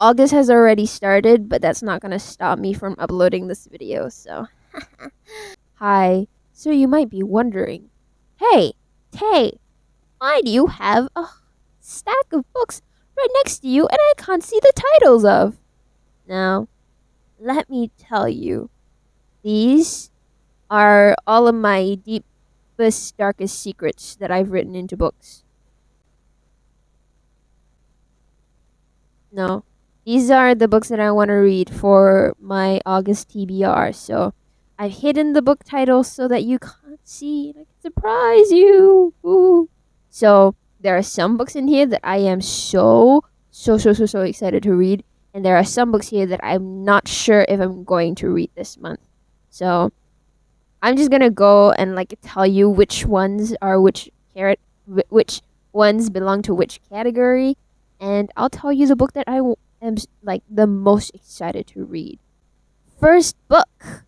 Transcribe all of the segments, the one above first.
August has already started, but that's not gonna stop me from uploading this video, so. Hi. So you might be wondering, hey, Tay, why do you have a stack of books right next to you and I can't see the titles of? Now, let me tell you, these are all of my deepest, darkest secrets that I've written into books. No, these are the books that I want to read for my August TBR. So I've hidden the book titles so that you can't see and I can surprise you. Ooh. So there are some books in here that I am so excited to read. And there are some books here that I'm not sure if I'm going to read this month. So I'm just gonna go and tell you which ones are which ones belong to which category, and I'll tell you the book that am the most excited to read. First book.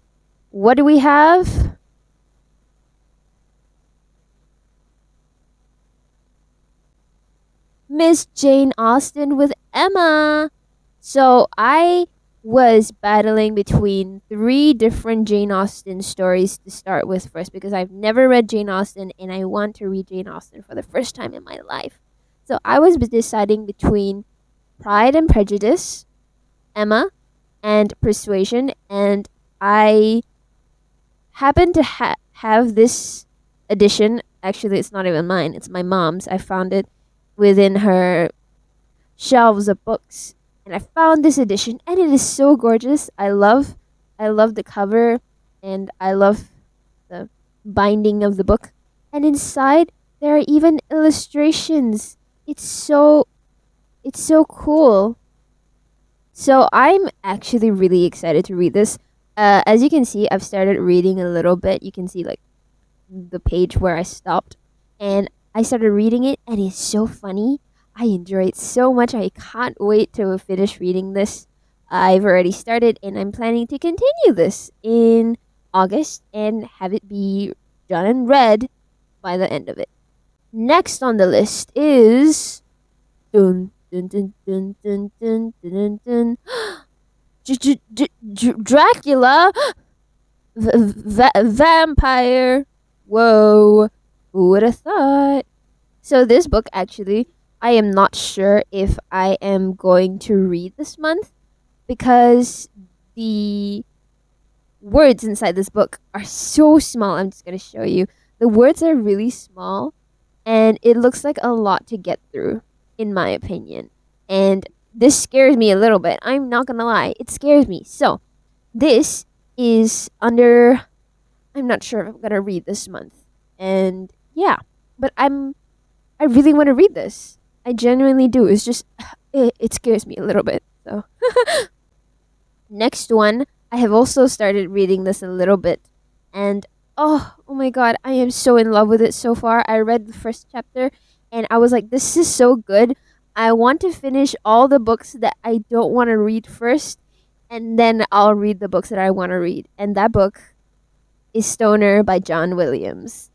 What do we have? Miss Jane Austen with Emma. So I was battling between three different Jane Austen stories to start with first because I've never read Jane Austen and I want to read Jane Austen for the first time in my life. So I was deciding between Pride and Prejudice, Emma, and Persuasion, and I happened to have this edition. Actually, it's not even mine, it's my mom's. I found it within her shelves of books and I found this edition and it is so gorgeous. I love the cover and I love the binding of the book. And inside there are even illustrations. It's so cool. So I'm actually really excited to read this. As you can see, I've started reading a little bit. You can see the page where I stopped and I started reading it and it's so funny. I enjoy it so much. I can't wait to finish reading this. I've already started and I'm planning to continue this in August and have it be done and read by the end of it. Next on the list is dun dun dun dun dun dun dun dun, Dracula, vampire. Whoa, who would have thought? So this book actually, I am not sure if I am going to read this month because the words inside this book are so small. I'm just going to show you. The words are really small and it looks like a lot to get through, in my opinion. And this scares me a little bit. I'm not going to lie. It scares me. So this is under, I'm not sure if I'm going to read this month. And yeah, but I really want to read this. I genuinely do. It's just, it scares me a little bit. So, next one, I have also started reading this a little bit. And oh my god, I am so in love with it so far. I read the first chapter and I was like, this is so good. I want to finish all the books that I don't want to read first. And then I'll read the books that I want to read. And that book is Stoner by John Williams.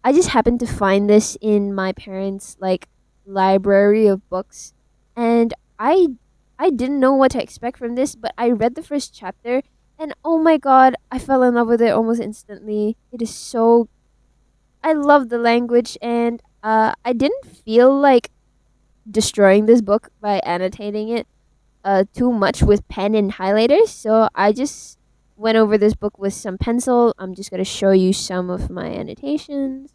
I just happened to find this in my parents' library of books, and I didn't know what to expect from this, but I read the first chapter, and oh my god, I fell in love with it almost instantly. It is so, I love the language, and I didn't feel like destroying this book by annotating it too much with pen and highlighters, so I just went over this book with some pencil. I'm just gonna show you some of my annotations.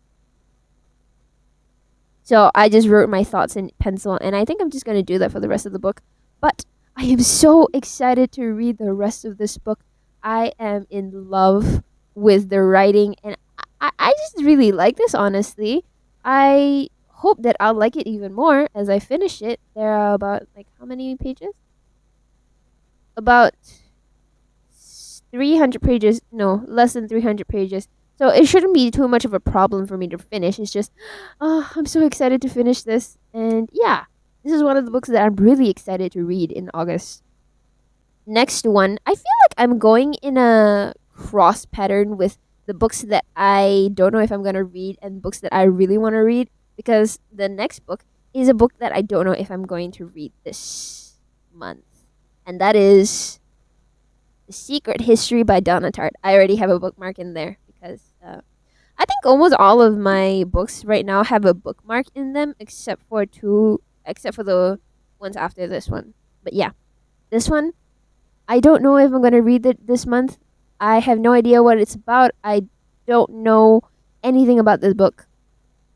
So I just wrote my thoughts in pencil, and I think I'm just going to do that for the rest of the book. But I am so excited to read the rest of this book. I am in love with the writing, and I just really like this, honestly. I hope that I'll like it even more as I finish it. There are about, how many pages? About 300 pages. No, less than 300 pages. So it shouldn't be too much of a problem for me to finish. It's just, I'm so excited to finish this. And yeah, this is one of the books that I'm really excited to read in August. Next one, I feel like I'm going in a cross pattern with the books that I don't know if I'm going to read and books that I really want to read, because the next book is a book that I don't know if I'm going to read this month, and that is The Secret History by Donna Tartt. I already have a bookmark in there because I think almost all of my books right now have a bookmark in them, except for the ones after this one. But yeah, this one, I don't know if I'm gonna read it this month. I have no idea what it's about. I don't know anything about this book.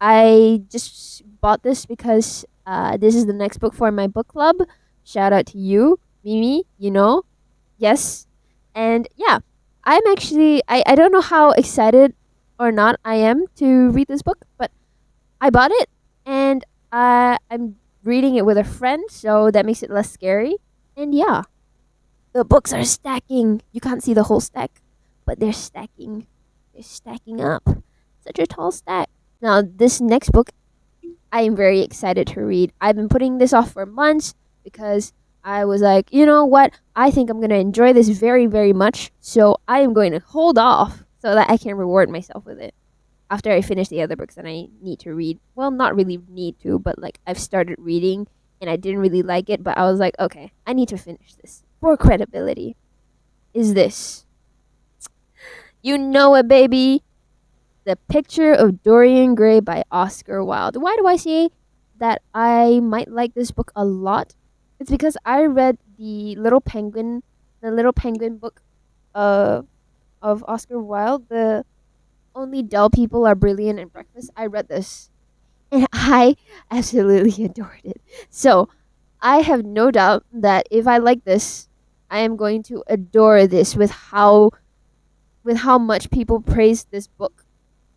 I just bought this because this is the next book for my book club. Shout out to you, Mimi. Yes. And yeah, I don't know how excited or not I am to read this book, but I bought it and I'm reading it with a friend, so that makes it less scary. And yeah, the books are stacking. You can't see the whole stack, but they're stacking. They're stacking up. Such a tall stack. Now, this next book, I am very excited to read. I've been putting this off for months because I was like, you know what? I think I'm going to enjoy this very, very much. So I am going to hold off so that I can reward myself with it after I finish the other books that I need to read. Well, not really need to, but like I've started reading and I didn't really like it, but I was like, okay, I need to finish this for credibility. Is this? You know it, baby. The Picture of Dorian Gray by Oscar Wilde. Why do I say that I might like this book a lot? It's because I read the Little Penguin book of Oscar Wilde, the Only Dull People Are Brilliant and Breakfast. I read this and I absolutely adored it. So I have no doubt that if I like this, I am going to adore this with how much people praise this book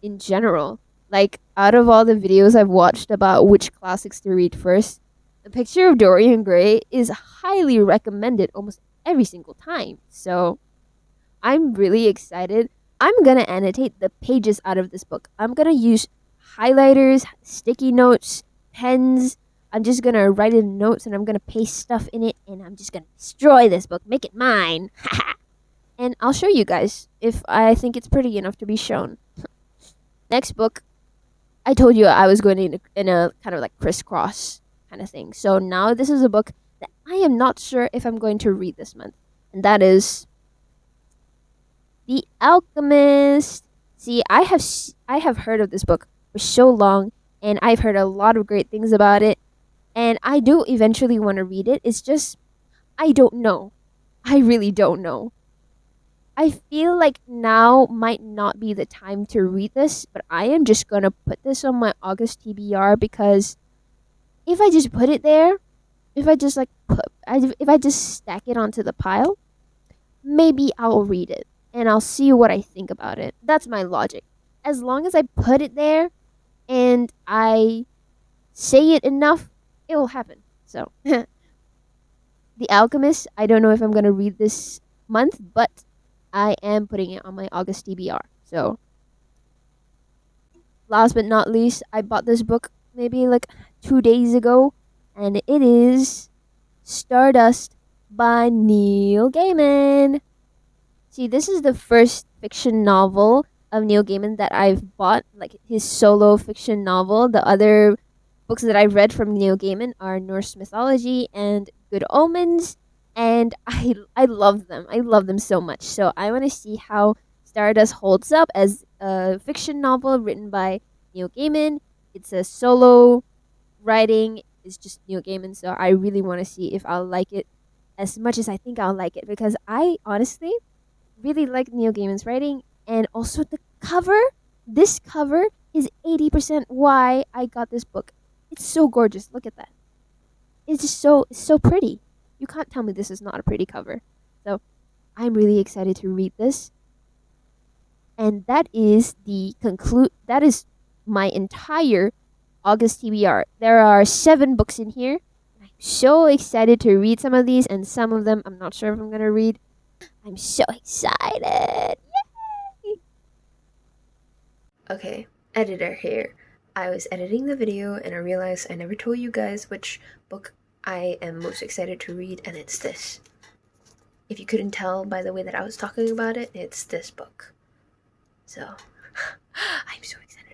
in general. Like, out of all the videos I've watched about which classics to read first, The Picture of Dorian Gray is highly recommended almost every single time. So, I'm really excited. I'm gonna annotate the pages out of this book. I'm gonna use highlighters, sticky notes, pens. I'm just gonna write in notes and I'm gonna paste stuff in it and I'm just gonna destroy this book, make it mine. And I'll show you guys if I think it's pretty enough to be shown. Next book, I told you I was going in a kind of like crisscross kind of thing. So now this is a book that I am not sure if I'm going to read this month. And that is The Alchemist. See, I have heard of this book for so long and I've heard a lot of great things about it. And I do eventually want to read it. It's just, I don't know. I really don't know. I feel like now might not be the time to read this, but I am just gonna put this on my August TBR because if I just put it there, if I just stack it onto the pile, maybe I'll read it and I'll see what I think about it. That's my logic. As long as I put it there and I say it enough, it will happen. So, The Alchemist, I don't know if I'm gonna read this month, but I am putting it on my August TBR. So, last but not least, I bought this book maybe like 2 days ago, and it is Stardust by Neil Gaiman. See, this is the first fiction novel of Neil Gaiman that I've bought, like his solo fiction novel. The other books that I've read from Neil Gaiman are Norse mythology and Good Omens, and I love them. I love them so much. So I want to see how Stardust holds up as a fiction novel written by Neil Gaiman. It's a solo writing. It's just Neil Gaiman, so I really want to see if I'll like it as much as I think I'll like it because I honestly really like Neil Gaiman's writing, and also the cover. This cover is 80% why I got this book. It's so gorgeous. Look at that. It's just it's so pretty. You can't tell me this is not a pretty cover. So I'm really excited to read this. And that is that is my entire August TBR. There are 7 books in here. I'm so excited to read some of these, and some of them I'm not sure if I'm gonna read. I'm so excited. Yay! Okay, editor here. I was editing the video and I realized I never told you guys which book I am most excited to read, and it's this. If you couldn't tell by the way that I was talking about it, it's this book. So, I'm so excited